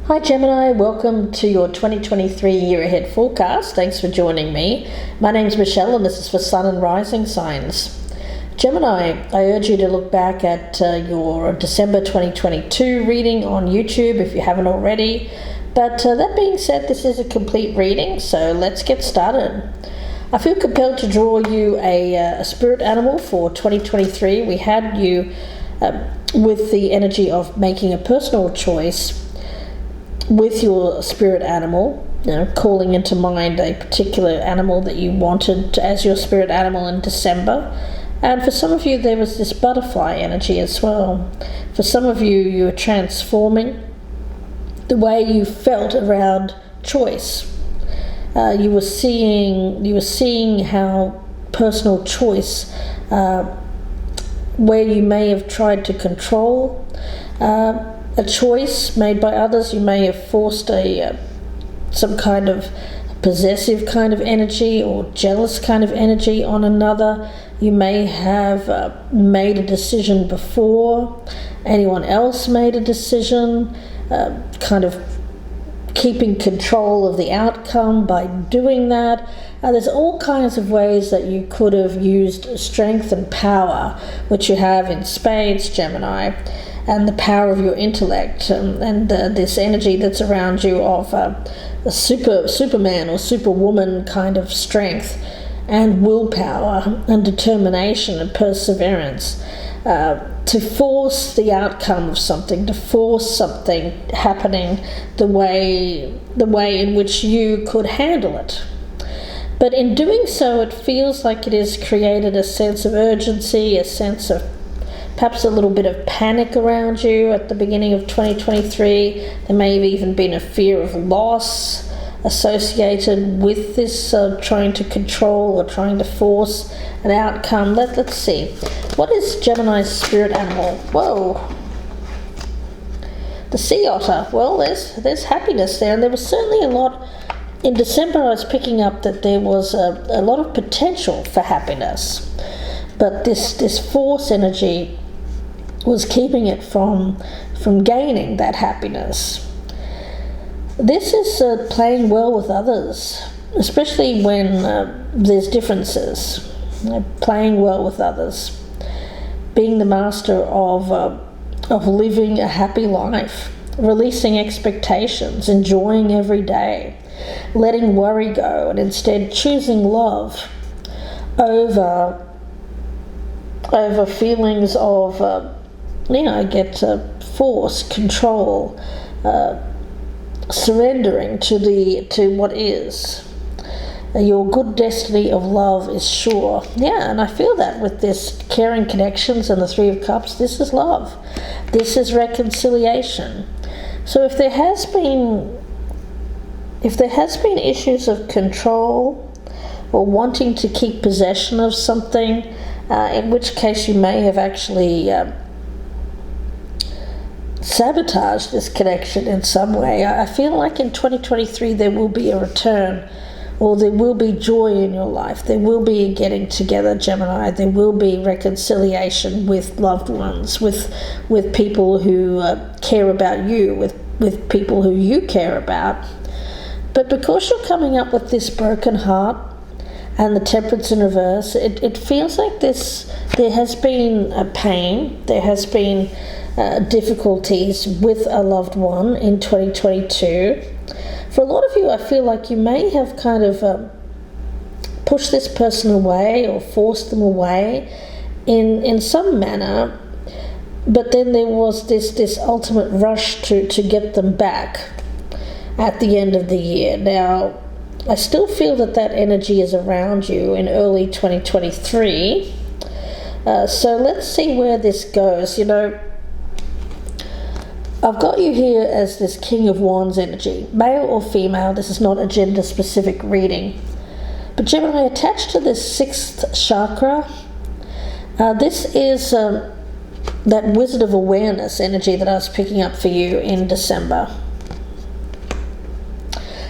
Hi Gemini, welcome to your 2023 year ahead forecast. Thanks for joining me. My name's Michelle and this is for Sun and Rising signs. Gemini, I urge you to look back at your December 2022 reading on YouTube if you haven't already. But that being said, this is a complete reading, so let's get started. I feel compelled to draw you a spirit animal for 2023. We had you with the energy of making a personal choice with your spirit animal, calling into mind a particular animal that you wanted as your spirit animal in December. And for some of you, there was this butterfly energy as well. For some of you, you were transforming the way you felt around choice. You were seeing how personal choice, where you may have tried to control a choice made by others. You may have forced some kind of possessive kind of energy or jealous kind of energy on another. You may have made a decision before anyone else made a decision, kind of keeping control of the outcome by doing that. There's all kinds of ways that you could have used strength and power, which you have in spades, Gemini, and the power of your intellect and this energy that's around you of a superman or superwoman kind of strength and willpower and determination and perseverance to force the outcome of something, to force something happening the way in which you could handle it. But in doing so, it feels like it has created a sense of urgency, a sense of perhaps a little bit of panic around you at the beginning of 2023. There may have even been a fear of loss associated with this trying to control or trying to force an outcome. Let's see. What is Gemini's spirit animal? Whoa. The sea otter. Well, there's happiness there, and there was certainly a lot. In December, I was picking up that there was a lot of potential for happiness. But this force energy was keeping it from gaining that happiness. This is playing well with others, especially when there's differences. Playing well with others, being the master of living a happy life, releasing expectations, enjoying every day, letting worry go, and instead choosing love over feelings of force, control, surrendering to what is. Your good destiny of love is sure. Yeah, and I feel that with this caring connections and the Three of Cups, this is love. This is reconciliation. So if there has been issues of control or wanting to keep possession of something, in which case you may have actually sabotaged this connection in some way. I feel like in 2023 there will be a return, or there will be joy in your life. There will be getting together, Gemini. There will be reconciliation with loved ones, with people who care about you, with people who you care about. But because you're coming up with this broken heart and the temperance in reverse, it feels like there has been a pain, there has been difficulties with a loved one in 2022. For a lot of you, I feel like you may have kind of pushed this person away or forced them away in some manner, but then there was this ultimate rush to get them back at the end of the year. Now, I still feel that energy is around you in early 2023. So let's see where this goes. I've got you here as this King of Wands energy, male or female. This is not a gender-specific reading. But Gemini, attached to this sixth chakra, this is that Wizard of Awareness energy that I was picking up for you in December.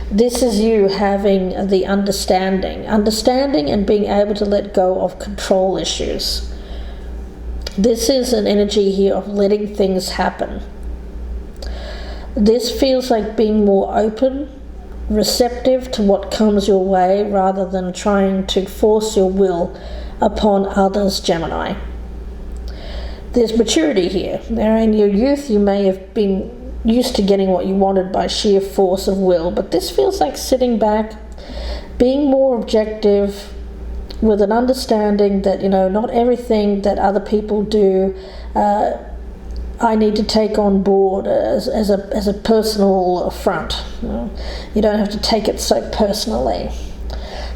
This is you having the understanding and being able to let go of control issues. This is an energy here of letting things happen. This feels like being more open, receptive to what comes your way rather than trying to force your will upon others, Gemini. There's maturity here. Now, in your youth, you may have been used to getting what you wanted by sheer force of will, but this feels like sitting back, being more objective, with an understanding that, not everything that other people do I need to take on board as a personal affront. You don't have to take it so personally.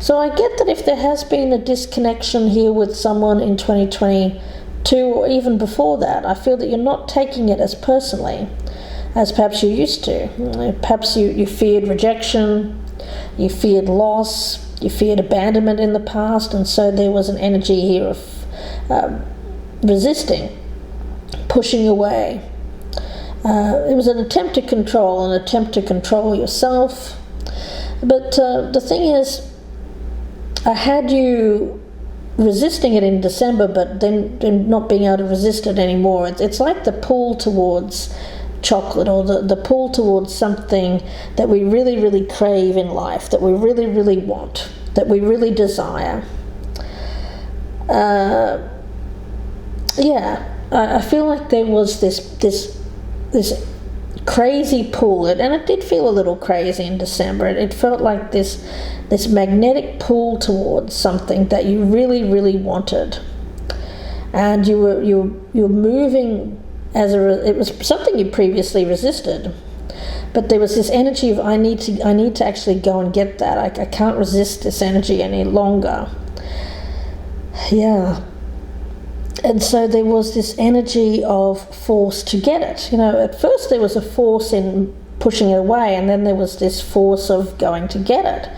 So I get that if there has been a disconnection here with someone in 2022 or even before that, I feel that you're not taking it as personally as perhaps you used to. Perhaps you feared rejection, you feared loss, you feared abandonment in the past, and so there was an energy here of resisting, pushing away. It was an attempt to control yourself. But the thing is, I had you resisting it in December, but then not being able to resist it anymore. It's like the pull towards chocolate, or the pull towards something that we really, really crave in life, that we really, really want, that we really desire. I feel like there was this crazy pull, and it did feel a little crazy in December. It felt like this magnetic pull towards something that you really, really wanted, and you were moving it was something you previously resisted, but there was this energy of I need to actually go and get that. I can't resist this energy any longer. Yeah. And so there was this energy of force to get it. At first there was a force in pushing it away, and then there was this force of going to get it.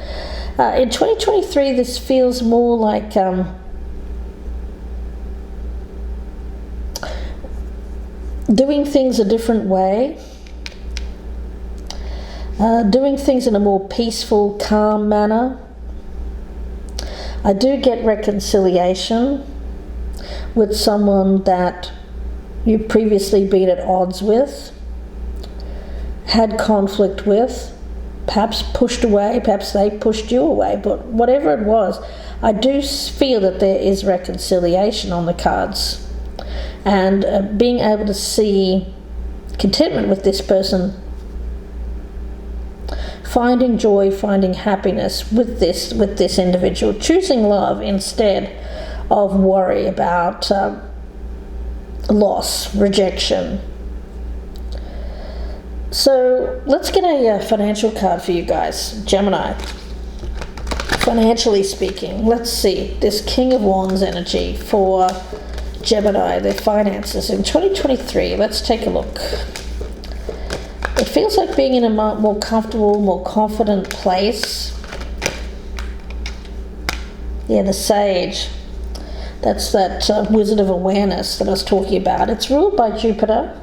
In 2023, this feels more like doing things a different way, doing things in a more peaceful, calm manner. I do get reconciliation with someone that you've previously been at odds with, had conflict with, perhaps pushed away, perhaps they pushed you away, but whatever it was, I do feel that there is reconciliation on the cards. And being able to see contentment with this person, finding joy, finding happiness with this individual, choosing love instead of worry about loss, rejection. So let's get a financial card for you guys, Gemini. Financially speaking, let's see this King of Wands energy for Gemini, their finances in 2023. Let's take a look. It feels like being in a more comfortable, more confident place. Yeah, the Sage. That's that wizard of awareness that I was talking about. It's ruled by Jupiter.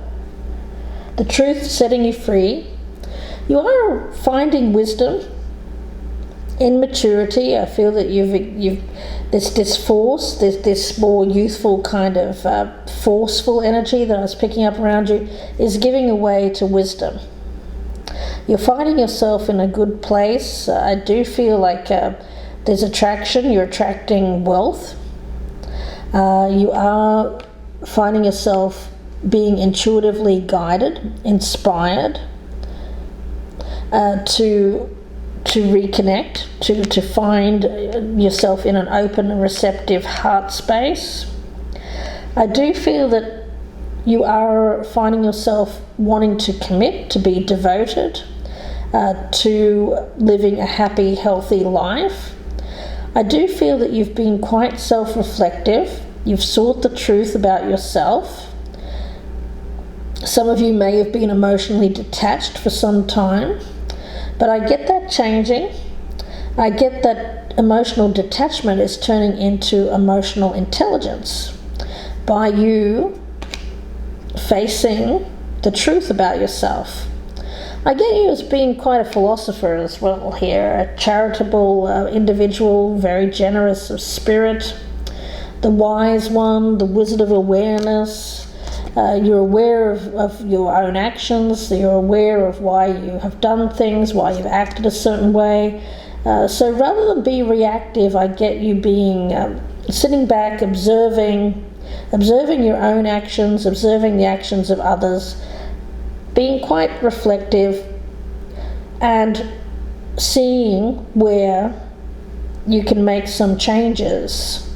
The truth setting you free. You are finding wisdom in maturity. I feel that you've this force, this more youthful kind of forceful energy that I was picking up around you is giving away to wisdom. You're finding yourself in a good place. I do feel like there's attraction. You're attracting wealth. You are finding yourself being intuitively guided, inspired to reconnect, to find yourself in an open and receptive heart space. I do feel that you are finding yourself wanting to commit, to be devoted, to living a happy, healthy life. I do feel that you've been quite self-reflective. You've sought the truth about yourself. Some of you may have been emotionally detached for some time, but I get that changing. I get that emotional detachment is turning into emotional intelligence by you facing the truth about yourself. I get you as being quite a philosopher as well here, a charitable individual, very generous of spirit, the wise one, the wizard of awareness. You're aware of your own actions. You're aware of why you have done things, why you've acted a certain way. So rather than be reactive, I get you being sitting back, observing your own actions, observing the actions of others, being quite reflective, and seeing where you can make some changes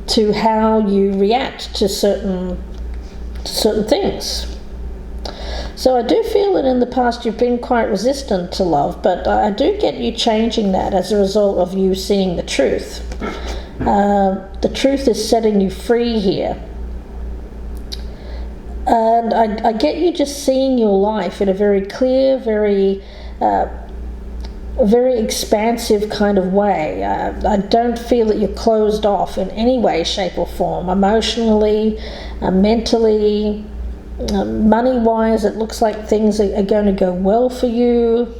to how you react to certain things. So I do feel that in the past you've been quite resistant to love, but I do get you changing that as a result of you seeing the truth. The truth is setting you free here. And I get you just seeing your life in a very clear, very expansive kind of way. I don't feel that you're closed off in any way, shape or form, emotionally, mentally, money-wise. It looks like things are going to go well for you.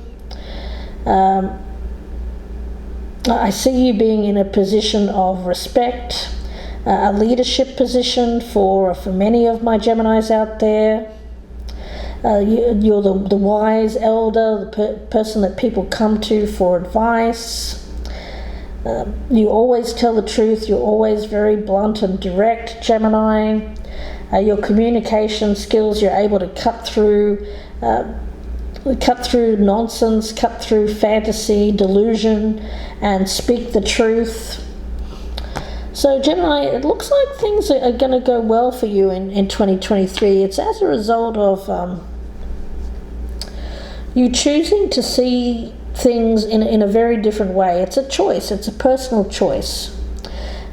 I see you being in a position of respect, a leadership position for many of my Geminis out there. You're the wise elder, the person that people come to for advice. You always tell the truth. You're always very blunt and direct, Gemini. Your communication skills, you're able to cut through nonsense, cut through fantasy, delusion, and speak the truth. So Gemini, it looks like things are going to go well for you in 2023. It's as a result of you choosing to see things in a very different way. It's a choice. It's a personal choice.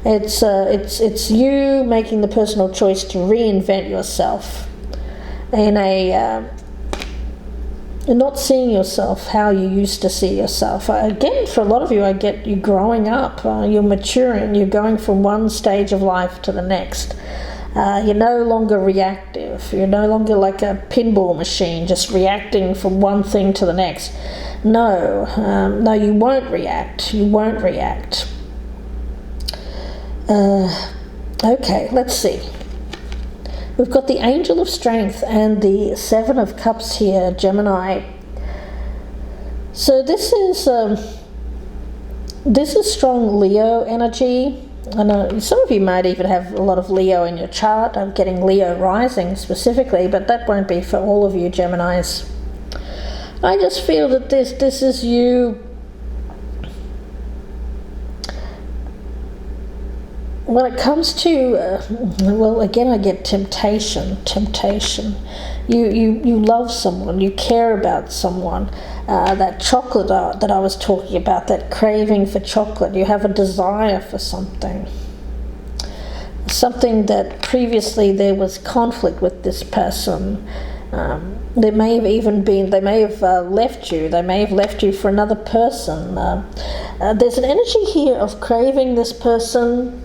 It's you making the personal choice to reinvent yourself in not seeing yourself how you used to see yourself. Again, for a lot of you, I get you growing up. You're maturing. You're going from one stage of life to the next. You're no longer reactive. You're no longer like a pinball machine, just reacting from one thing to the next. No, you won't react. You won't react. Okay, let's see. We've got the Angel of Strength and the Seven of Cups here, Gemini. So this is strong Leo energy. I know some of you might even have a lot of Leo in your chart. I'm getting Leo rising specifically, but that won't be for all of you Geminis. I just feel that this is you. When it comes to, well, again, I get temptation. You love someone, you care about someone. That chocolate that I was talking about, that craving for chocolate, you have a desire for something. Something that previously there was conflict with this person. They may have left you. They may have left you for another person. There's an energy here of craving this person,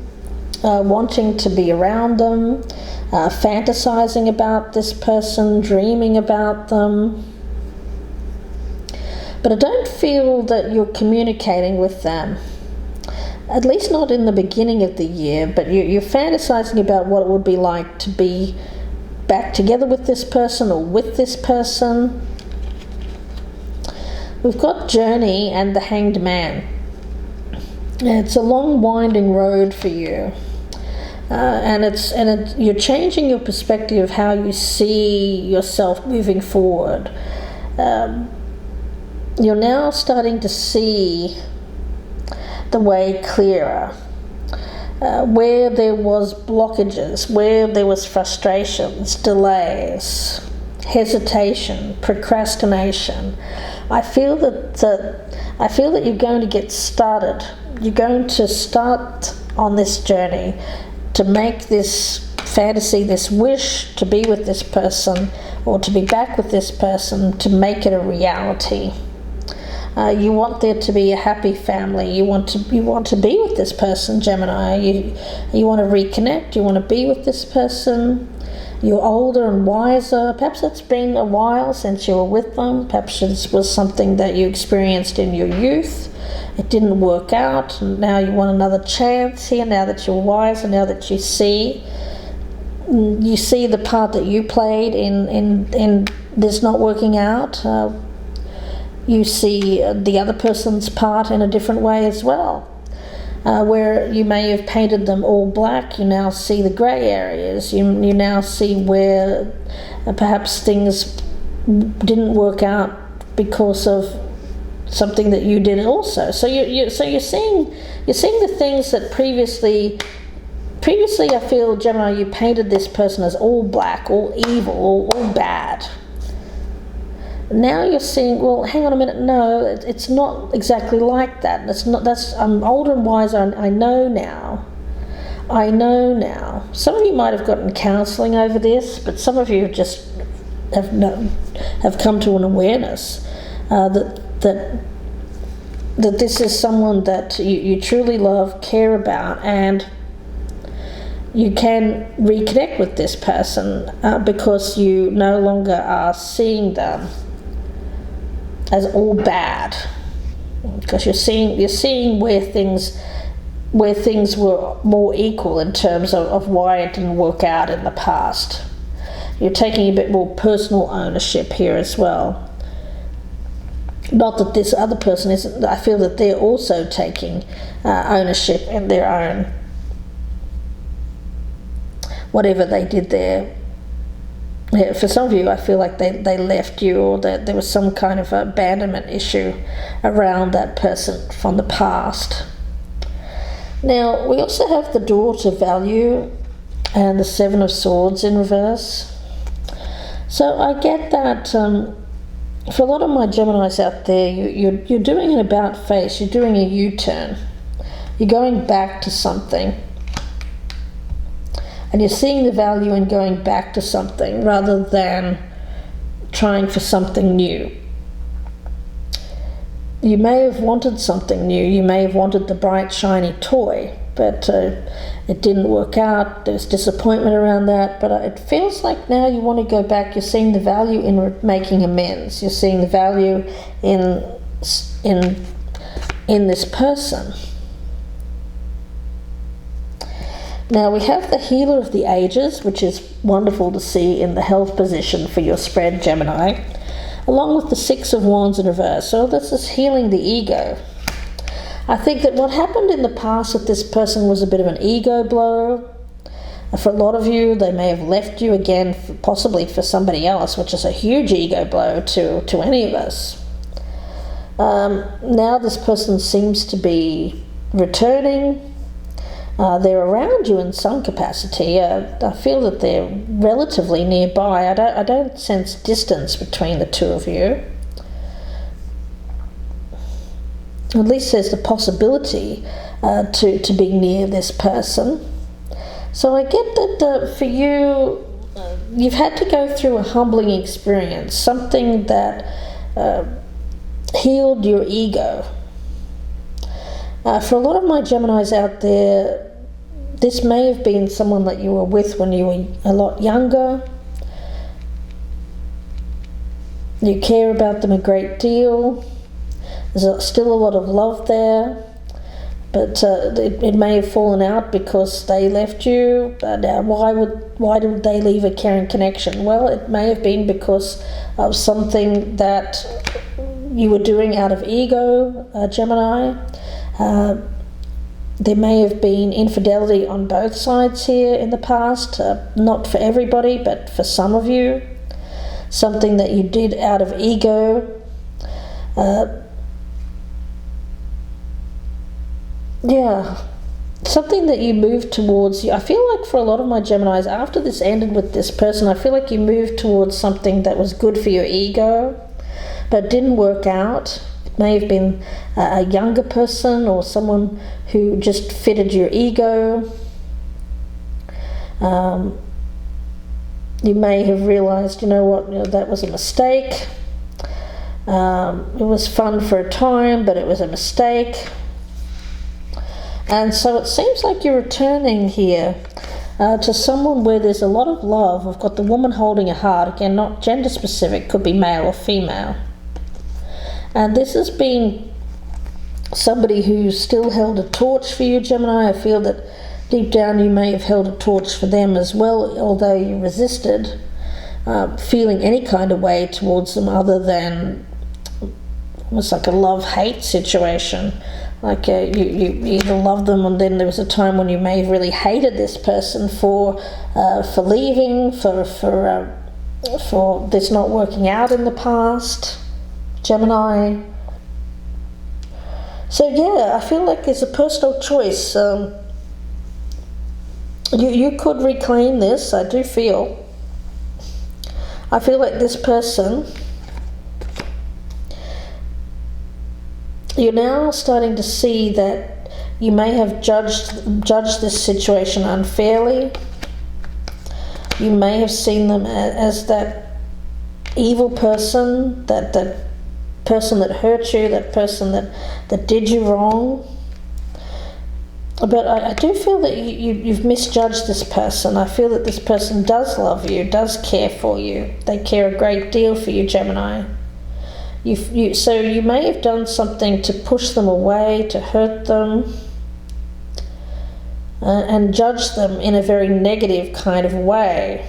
wanting to be around them, fantasizing about this person, dreaming about them. But I don't feel that you're communicating with them, at least not in the beginning of the year, but you're fantasizing about what it would be like to be back together with this person or with this person. We've got Journey and the Hanged Man. It's a long winding road for you. You're changing your perspective of how you see yourself moving forward. You're now starting to see the way clearer. Where there was blockages, where there was frustrations, delays, hesitation, procrastination, I feel that you're going to get started. You're going to start on this journey to make this fantasy, this wish to be with this person or to be back with this person, to make it a reality. You want there to be a happy family. You want to be with this person, Gemini. You want to reconnect. You want to be with this person. You're older and wiser. Perhaps it's been a while since you were with them. Perhaps this was something that you experienced in your youth. It didn't work out, and now you want another chance here, now that you're wiser, now that you see. you see the part that you played in this not working out. You see the other person's part in a different way as well. Where you may have painted them all black, you now see the grey areas. You now see where perhaps things didn't work out because of something that you did also. So you're seeing the things that previously I feel, Gemini, you painted this person as all black, all evil, all bad. Now you're seeing, well, hang on a minute, no, it's not exactly like that. I'm older and wiser, I know now. Some of you might have gotten counselling over this, but some of you just have come to an awareness that this is someone that you truly love, care about, and you can reconnect with this person because you no longer are seeing them as all bad, because you're seeing where things were more equal in terms of why it didn't work out in the past. You're taking a bit more personal ownership here as well. Not that this other person isn't. I feel that they're also taking ownership in their own, whatever they did there. Yeah, for some of you, I feel like they left you, or that there was some kind of abandonment issue around that person from the past. Now, we also have the Door to Value and the Seven of Swords in reverse. So I get that for a lot of my Geminis out there, you're doing an about face, you're doing a U-turn. You're going back to something. And you're seeing the value in going back to something rather than trying for something new. You may have wanted something new. You may have wanted the bright, shiny toy, but it didn't work out. There's disappointment around that. But it feels like now you want to go back. You're seeing the value in making amends. You're seeing the value in this person. Now we have the Healer of the Ages, which is wonderful to see in the health position for your spread, Gemini, along with the Six of Wands in reverse. So this is healing the ego. I think that what happened in the past with this person was a bit of an ego blow. For a lot of you, they may have left you again, possibly for somebody else, which is a huge ego blow to any of us. Now this person seems to be returning. They're around you in some capacity. I feel that they're relatively nearby. I don't sense distance between the two of you. At least there's the possibility to be near this person. So I get that for you, you've had to go through a humbling experience, something that healed your ego. For a lot of my Geminis out there, this may have been someone that you were with when you were a lot younger. You care about them a great deal. There's still a lot of love there, but it may have fallen out because they left you. Now, why did they leave a caring connection? Well, it may have been because of something that you were doing out of ego, Gemini. There may have been infidelity on both sides here in the past, not for everybody, but for some of you. Something that you did out of ego. Something that you moved towards. I feel like for a lot of my Geminis, after this ended with this person, I feel like you moved towards something that was good for your ego, but didn't work out. May have been a younger person or someone who just fitted your ego. You may have realized, that was a mistake. It was fun for a time, but it was a mistake. And so it seems like you're returning here to someone where there's a lot of love. I've got the woman holding a heart. Again, not gender specific, could be male or female. And this has been somebody who still held a torch for you, Gemini. I feel that deep down you may have held a torch for them as well, although you resisted feeling any kind of way towards them other than almost like a love-hate situation. Like you either love them, and then there was a time when you may have really hated this person for leaving, for this not working out in the past, Gemini. So yeah, I feel like it's a personal choice. You could reclaim this, I do feel. I feel like this person, you're now starting to see that you may have judged this situation unfairly. You may have seen them as that evil person, that person that hurt you, that person that did you wrong. But I do feel that you've misjudged this person. I feel that this person does love you, does care for you. They care a great deal for you, Gemini. So you may have done something to push them away, to hurt them, and judge them in a very negative kind of way.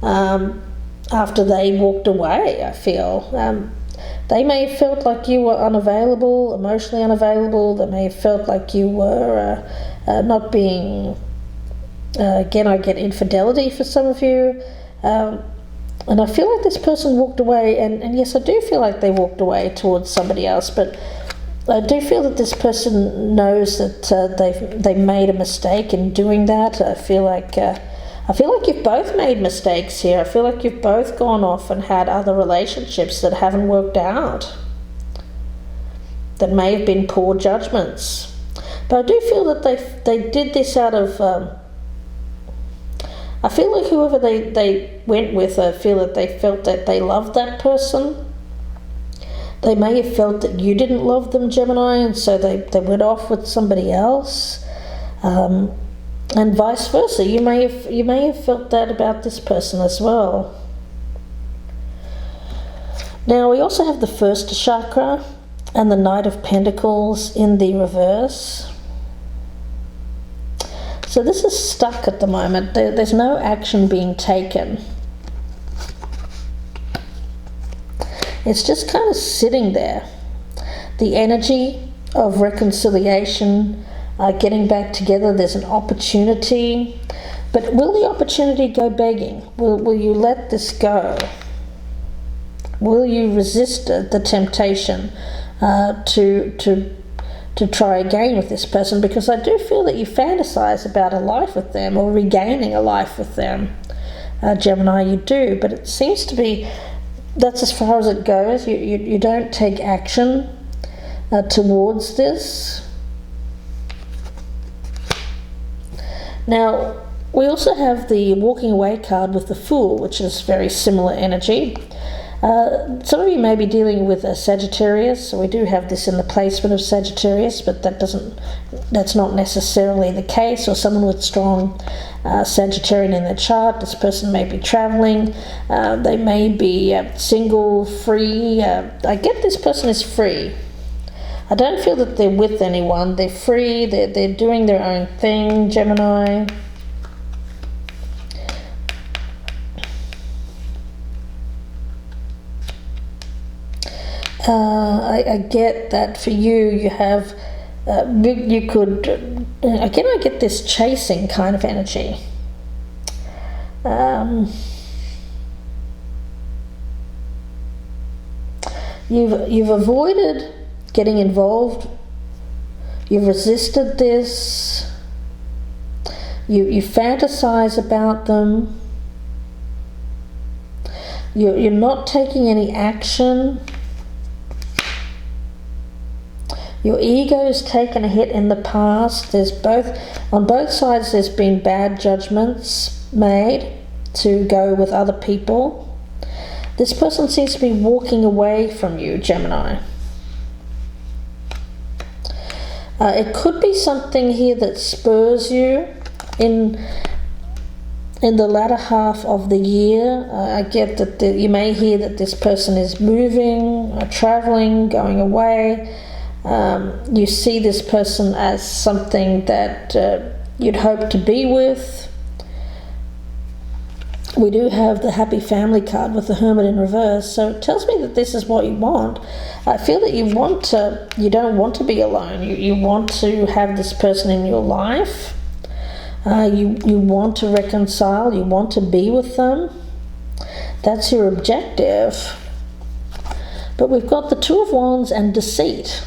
After they walked away, I feel. They may have felt like you were unavailable, emotionally unavailable. They may have felt like you were not being, again, I get infidelity for some of you. And I feel like this person walked away, and yes, I do feel like they walked away towards somebody else, but I do feel that this person knows that they made a mistake in doing that. I feel like you've both made mistakes here. I feel like you've both gone off and had other relationships that haven't worked out, that may have been poor judgments. But I do feel that they did this out of... I feel like whoever they went with, I feel that they felt that they loved that person. They may have felt that you didn't love them, Gemini, and so they went off with somebody else. And vice versa. You may have felt that about this person as well. Now we also have the first chakra and the Knight of Pentacles in the reverse. So this is stuck at the moment. There's no action being taken. It's just kind of sitting there. The energy of reconciliation, getting back together, there's an opportunity. But will the opportunity go begging? Will you let this go? Will you resist the temptation to try again with this person? Because I do feel that you fantasize about a life with them or regaining a life with them, Gemini, you do. But it seems to be that's as far as it goes. You don't take action towards this. Now, we also have the walking away card with the Fool, which is very similar energy. Some of you may be dealing with a Sagittarius, so we do have this in the placement of Sagittarius, but that's not necessarily the case, or someone with strong Sagittarian in their chart. This person may be traveling, they may be single, free. I get this person is free. I don't feel that they're with anyone. They're free, they're doing their own thing, Gemini. I get that for you, you have, you could, again I get this chasing kind of energy. You've avoided getting involved. You've resisted this. You fantasize about them. You're not taking any action. Your ego's taken a hit in the past. On both sides there's been bad judgments made to go with other people. This person seems to be walking away from you, Gemini. It could be something here that spurs you in the latter half of the year. I get that you may hear that this person is moving, traveling, going away. You see this person as something that you'd hope to be with. We do have the happy family card with the Hermit in reverse, so it tells me that this is what you want. I feel that you don't want to be alone. You want to have this person in your life. You want to reconcile. You want to be with them. That's your objective. But we've got the Two of Wands and deceit.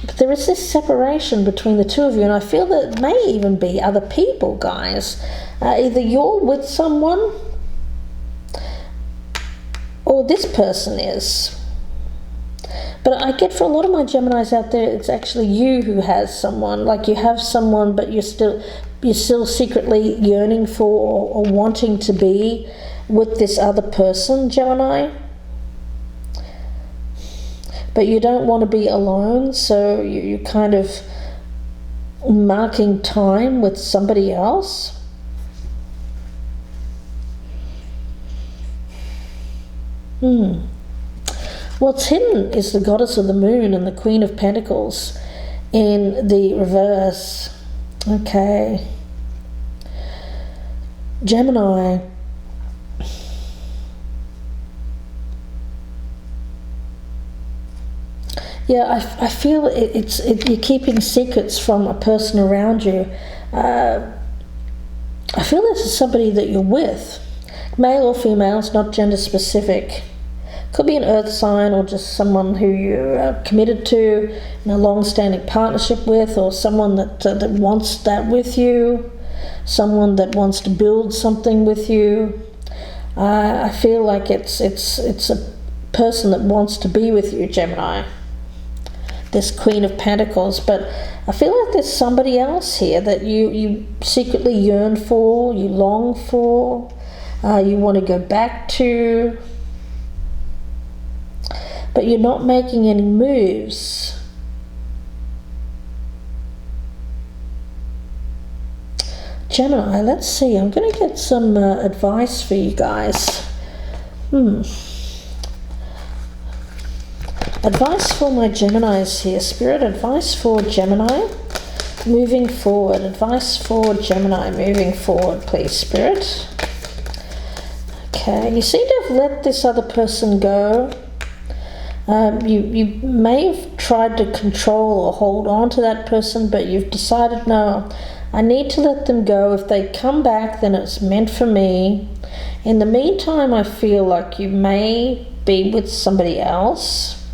But there is this separation between the two of you, and I feel that it may even be other people, guys. Either you're with someone, or this person is. But I get for a lot of my Geminis out there, it's actually you who has someone. Like, you have someone, but you're still secretly yearning for or wanting to be with this other person, Gemini. But you don't want to be alone, so you're kind of marking time with somebody else. What's hidden is the Goddess of the Moon and the Queen of Pentacles in the reverse. Okay. Gemini. Yeah, I feel you're keeping secrets from a person around you. I feel this is somebody that you're with. Male or female, it's not gender specific. Could be an earth sign, or just someone who you're committed to in a long-standing partnership with, or someone that wants that with you, someone that wants to build something with you. I feel like it's a person that wants to be with you, Gemini. This Queen of Pentacles, but I feel like there's somebody else here that you secretly yearn for, you long for, you want to go back to, but you're not making any moves. Gemini, let's see, I'm going to get some advice for you guys. Advice for my Geminis here, Spirit. Advice for Gemini moving forward. Advice for Gemini moving forward, please, Spirit. Okay, you seem to have let this other person go. You may have tried to control or hold on to that person, but you've decided, no, I need to let them go. If they come back, then it's meant for me. In the meantime, I feel like you may be with somebody else.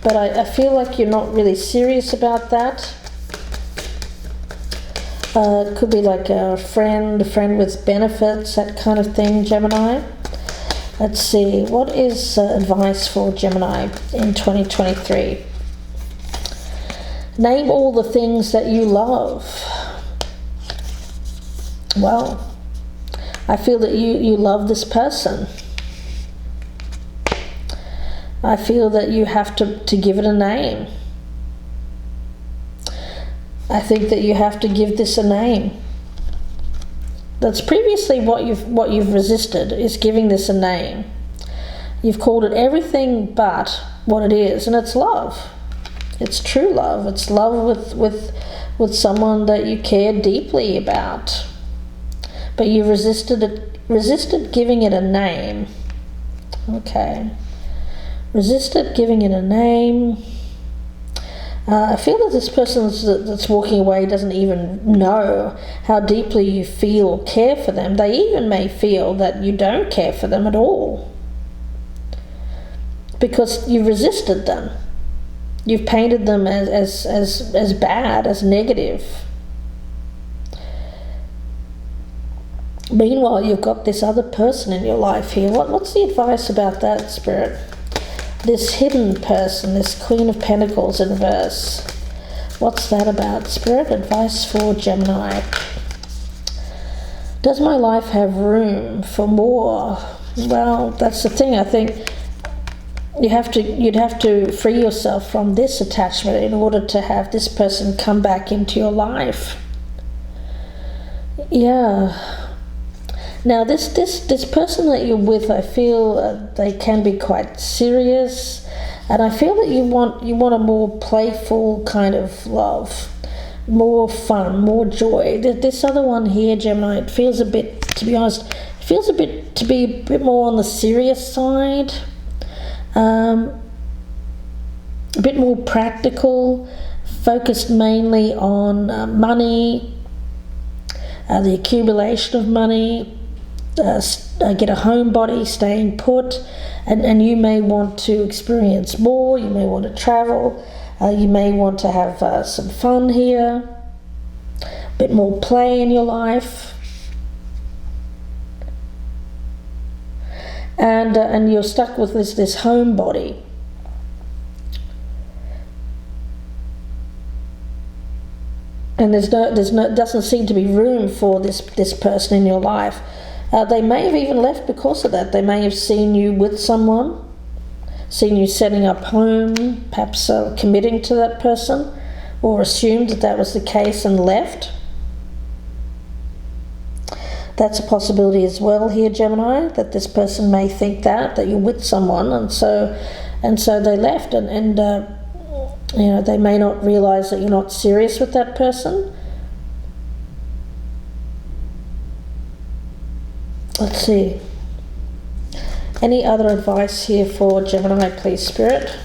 But I feel like you're not really serious about that. It could be like a friend with benefits, that kind of thing, Gemini. Let's see, what is advice for Gemini in 2023? Name all the things that you love. Well, I feel that you love this person. I feel that you have to give it a name. I think that you have to give this a name. That's previously what you've resisted, is giving this a name. You've called it everything but what it is, and it's love. It's true love. It's love with someone that you care deeply about. But you resisted giving it a name. Okay. Resisted giving it a name. I feel that this person that's walking away doesn't even know how deeply you feel or care for them. They even may feel that you don't care for them at all, because you resisted them. You've painted them as bad, as negative. Meanwhile, you've got this other person in your life here. What's the advice about that, Spirit? This hidden person, this Queen of Pentacles in reverse. What's that about, Spirit? Advice for Gemini. Does my life have room for more? Well, that's the thing. I think you'd have to free yourself from this attachment in order to have this person come back into your life. Yeah. Now, this person that you're with, I feel they can be quite serious, and I feel that you want a more playful kind of love, more fun, more joy. This other one here, Gemini, it feels a bit, to be honest, it feels a bit more on the serious side, a bit more practical, focused mainly on money, the accumulation of money, get a homebody, staying put, and you may want to experience more, you may want to travel, you may want to have some fun here, a bit more play in your life. And you're stuck with this homebody. And doesn't seem to be room for this person in your life. They may have even left because of that. They may have seen you with someone, seen you setting up home, perhaps committing to that person, or assumed that was the case and left. That's a possibility as well here, Gemini, that this person may think that you're with someone, and so they left, and they may not realize that you're not serious with that person. Let's see. Any other advice here for Gemini, please, Spirit?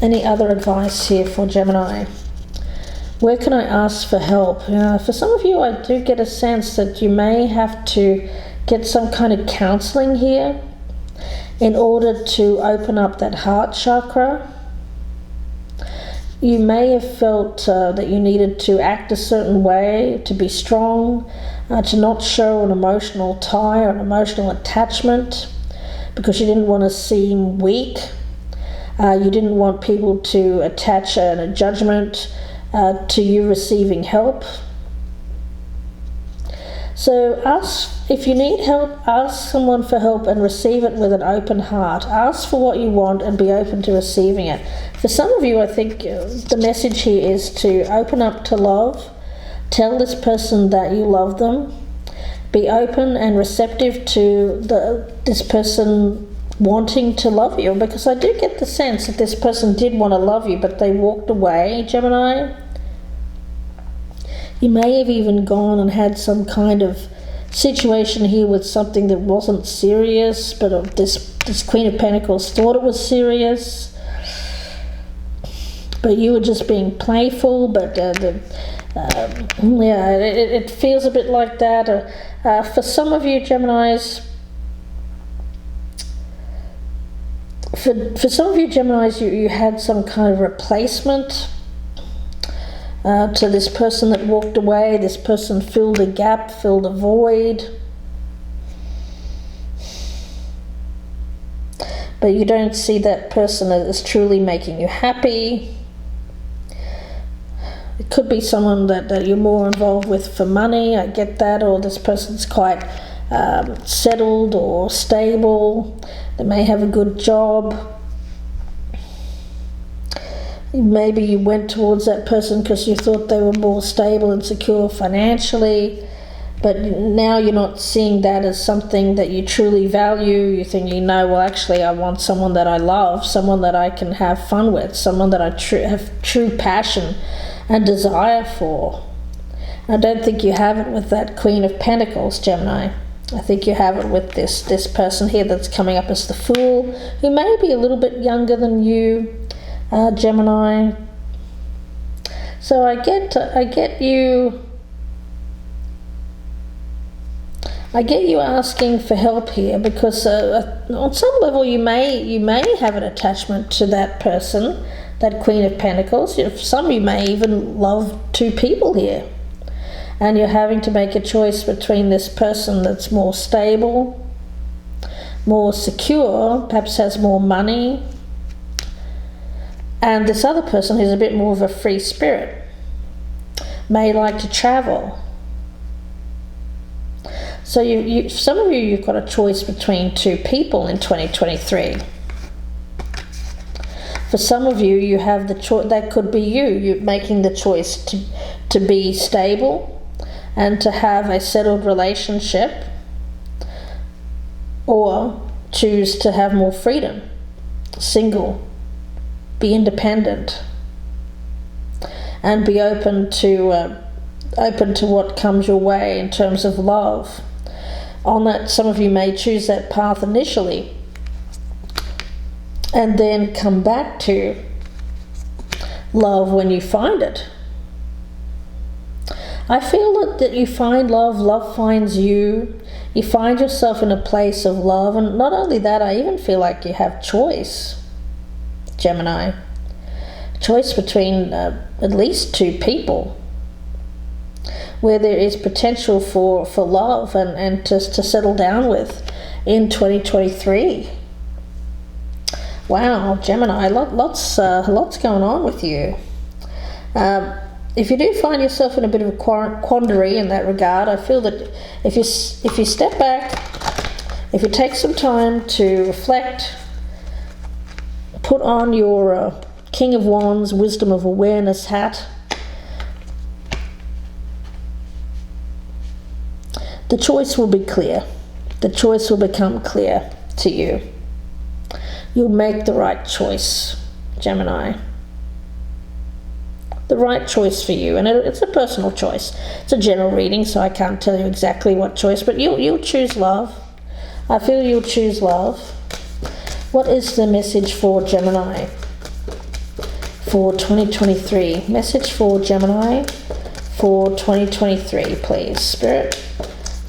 Any other advice here for Gemini? Where can I ask for help? For some of you, I do get a sense that you may have to get some kind of counseling here in order to open up that heart chakra. You may have felt that you needed to act a certain way, to be strong, to not show an emotional tie or an emotional attachment, because you didn't want to seem weak. You didn't want people to attach a judgment to you receiving help. So if you need help, ask someone for help and receive it with an open heart. Ask for what you want and be open to receiving it. For some of you, I think the message here is to open up to love. Tell this person that you love them. Be open and receptive to this person wanting to love you, because I do get the sense that this person did want to love you, but they walked away, Gemini. You may have even gone and had some kind of situation here with something that wasn't serious, but this Queen of Pentacles thought it was serious, but you were just being playful. But it feels a bit like that. For some of you, Geminis, for some of you Geminis, you had some kind of replacement to this person that walked away. This person filled a gap, filled a void. But you don't see that person as truly making you happy. It could be someone that you're more involved with for money, I get that, or this person's quite settled or stable. They may have a good job. Maybe you went towards that person because you thought they were more stable and secure financially, but now you're not seeing that as something that you truly value. You're thinking, no, well, actually, I want someone that I love, someone that I can have fun with, someone that I have true passion and desire for. I don't think you have it with that Queen of Pentacles, Gemini. I think you have it with this person here that's coming up as the Fool, who may be a little bit younger than you, Gemini. So I get you asking for help here, because on some level you may have an attachment to that person, that Queen of Pentacles. For some, you may even love two people here, and you're having to make a choice between this person that's more stable, more secure, perhaps has more money, and this other person who's a bit more of a free spirit, may like to travel. So some of you've got a choice between two people in 2023. For some of you, you have the choice. That could be you making the choice to be stable, and to have a settled relationship, or choose to have more freedom, single, be independent, and be open to what comes your way in terms of love. On that, some of you may choose that path initially and then come back to love when you find it. I feel that you find love, love finds you. You find yourself in a place of love, and not only that, I even feel like you have choice, Gemini. Choice between at least two people, where there is potential for love and to settle down with in 2023. Wow, Gemini, lots going on with you. If you do find yourself in a bit of a quandary in that regard, I feel that if you step back, if you take some time to reflect, put on your King of Wands, Wisdom of Awareness hat, the choice will be clear. The choice will become clear to you. You'll make the right choice, Gemini. The right choice for you, and it's a personal choice. It's a general reading, so I can't tell you exactly what choice, but you'll choose love. I feel you'll choose love. What is the message for Gemini for 2023? Message for Gemini for 2023, please, Spirit.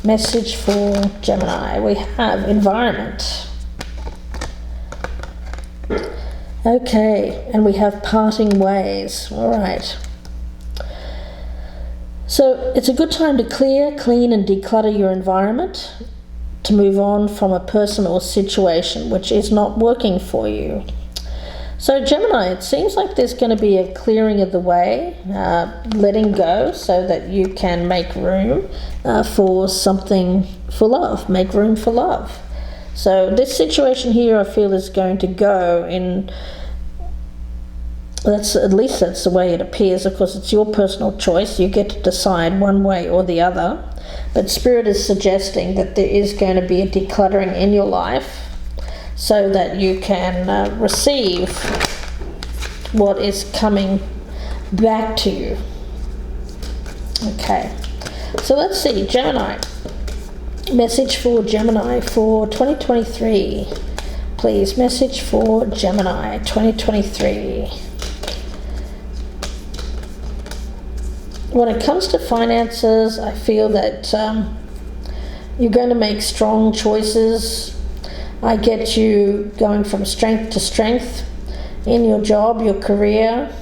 Message for Gemini. We have environment. Okay, and we have parting ways. All right. So it's a good time to clear, clean, and declutter your environment, to move on from a person or situation which is not working for you. So Gemini, it seems like there's going to be a clearing of the way, letting go so that you can make room for something, for love, make room for love. So this situation here, I feel, is going to go in, at least that's the way it appears. Of course, it's your personal choice. You get to decide one way or the other. But Spirit is suggesting that there is going to be a decluttering in your life so that you can receive what is coming back to you. Okay, so let's see, Gemini. Message for Gemini for 2023. Please, message for Gemini 2023. When it comes to finances, I feel that you're going to make strong choices. I get you going from strength to strength in your job, your career.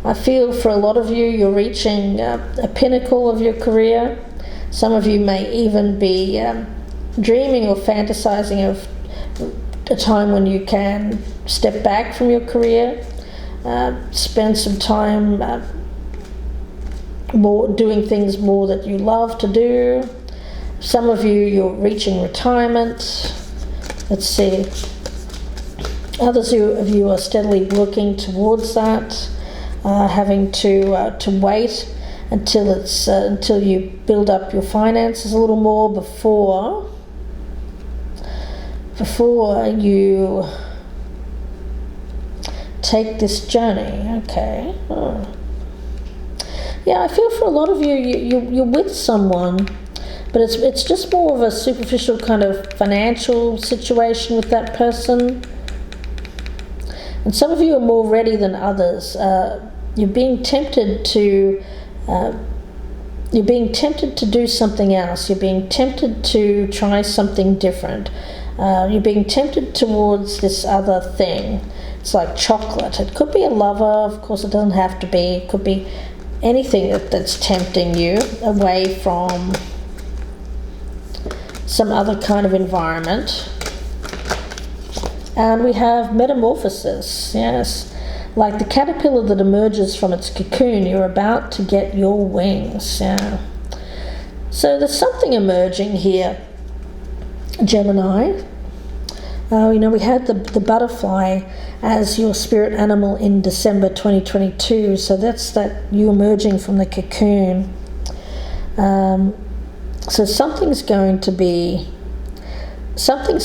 I feel for a lot of you, you're reaching a pinnacle of your career. Some of you may even be dreaming or fantasizing of a time when you can step back from your career, spend some time more doing things more that you love to do. Some of you, you're reaching retirement. Let's see. Others of you are steadily working towards that, having to wait until you build up your finances a little more before you take this journey. Okay. Oh. Yeah, I feel for a lot of you, you're with someone, but it's just more of a superficial kind of financial situation with that person. And some of you are more ready than others. You're being tempted to do something else. You're being tempted to try something different. You're being tempted towards this other thing. It's like chocolate. It could be a lover, of course it doesn't have to be. It could be anything that's tempting you away from some other kind of environment. And we have metamorphosis, yes. Like the caterpillar that emerges from its cocoon, you're about to get your wings. Yeah. So there's something emerging here, Gemini. We had the butterfly as your spirit animal in December 2022. So that's that you emerging from the cocoon. So something's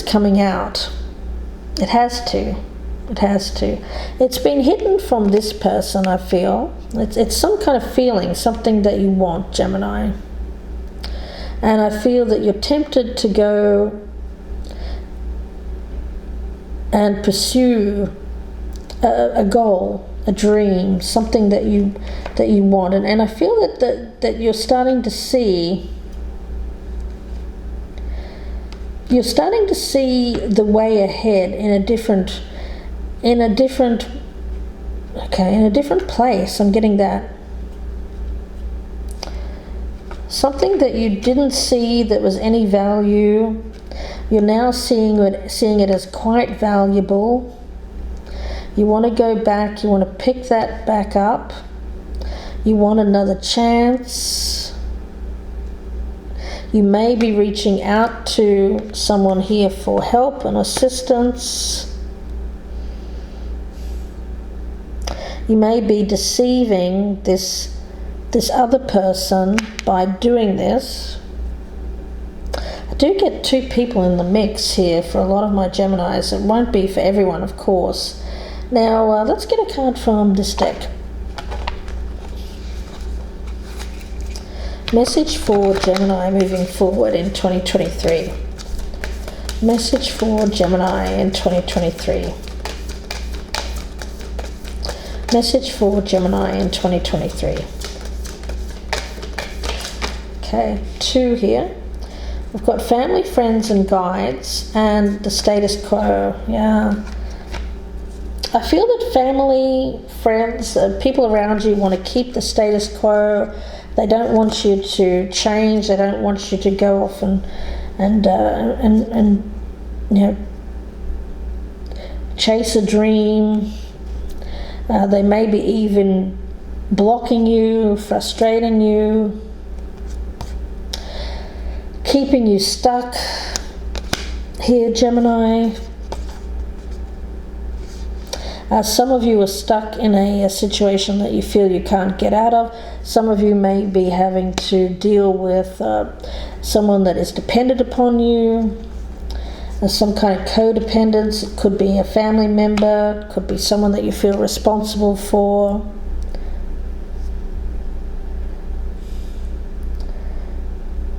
coming out. It has to. It's been hidden from this person, I feel. It's some kind of feeling, something that you want, Gemini. And I feel that you're tempted to go and pursue a goal, a dream, something that you want. And I feel that you're starting to see the way ahead in a different place. I'm getting that. Something that you didn't see that was any value, you're now seeing it as quite valuable. You want to go back, you want to pick that back up. You want another chance. You may be reaching out to someone here for help and assistance. You may be deceiving this other person by doing this. I do get two people in the mix here for a lot of my Geminis. It won't be for everyone, of course. Now, let's get a card from this deck. Message for Gemini moving forward in 2023. Message for Gemini in 2023. Message for Gemini in 2023. Okay, 2 here. We've got family, friends, and guides, and the status quo. Yeah. I feel that family, friends, people around you want to keep the status quo. They don't want you to change. They don't want you to go off and chase a dream. They may be even blocking you, frustrating you, keeping you stuck here, Gemini. Some of you are stuck in a situation that you feel you can't get out of. Some of you may be having to deal with someone that is dependent upon you. Some kind of codependence. It could be a family member. It could be someone that you feel responsible for.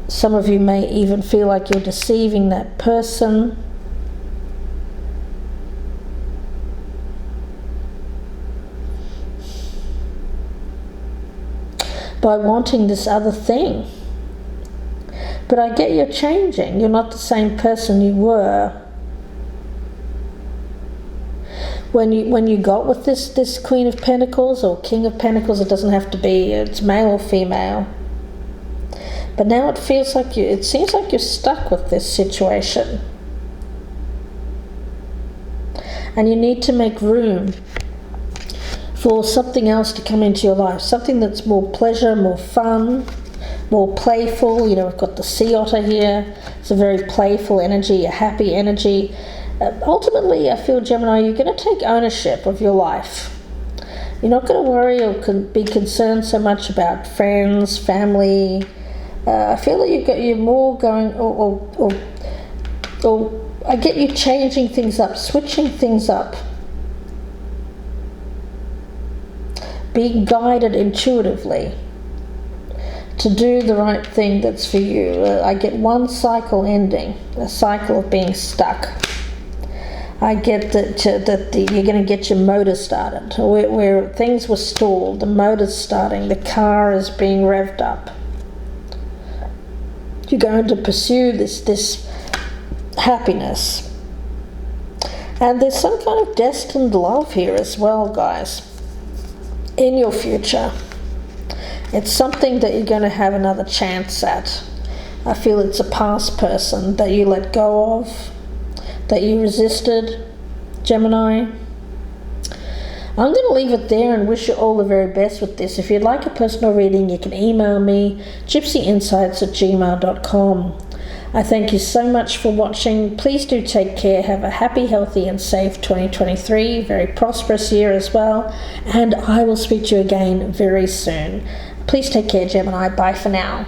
Some of you may even feel like you're deceiving that person. By wanting this other thing. But I get you're changing. You're not the same person you were when you got with this Queen of Pentacles or King of Pentacles. It doesn't have to be, it's male or female. But now it seems like you're stuck with this situation. And you need to make room for something else to come into your life. Something that's more pleasure, more fun, more playful. You know, we've got the sea otter here. It's a very playful energy, a happy energy. Ultimately, I feel, Gemini, you're going to take ownership of your life. You're not going to worry or be concerned so much about friends, family. I feel that you're more going, or I get you changing things up, switching things up. Being guided intuitively to do the right thing that's for you. I get one cycle ending, a cycle of being stuck. I get that you're going to get your motor started. Where things were stalled, the motor's starting, the car is being revved up. You're going to pursue this happiness. And there's some kind of destined love here as well, guys, in your future. It's something that you're going to have another chance at. I feel it's a past person that you let go of, that you resisted, Gemini. I'm going to leave it there and wish you all the very best with this. If you'd like a personal reading, you can email me, gypsyinsights@gmail.com. I thank you so much for watching. Please do take care. Have a happy, healthy and safe 2023. Very prosperous year as well. And I will speak to you again very soon. Please take care, Gemini. Bye for now.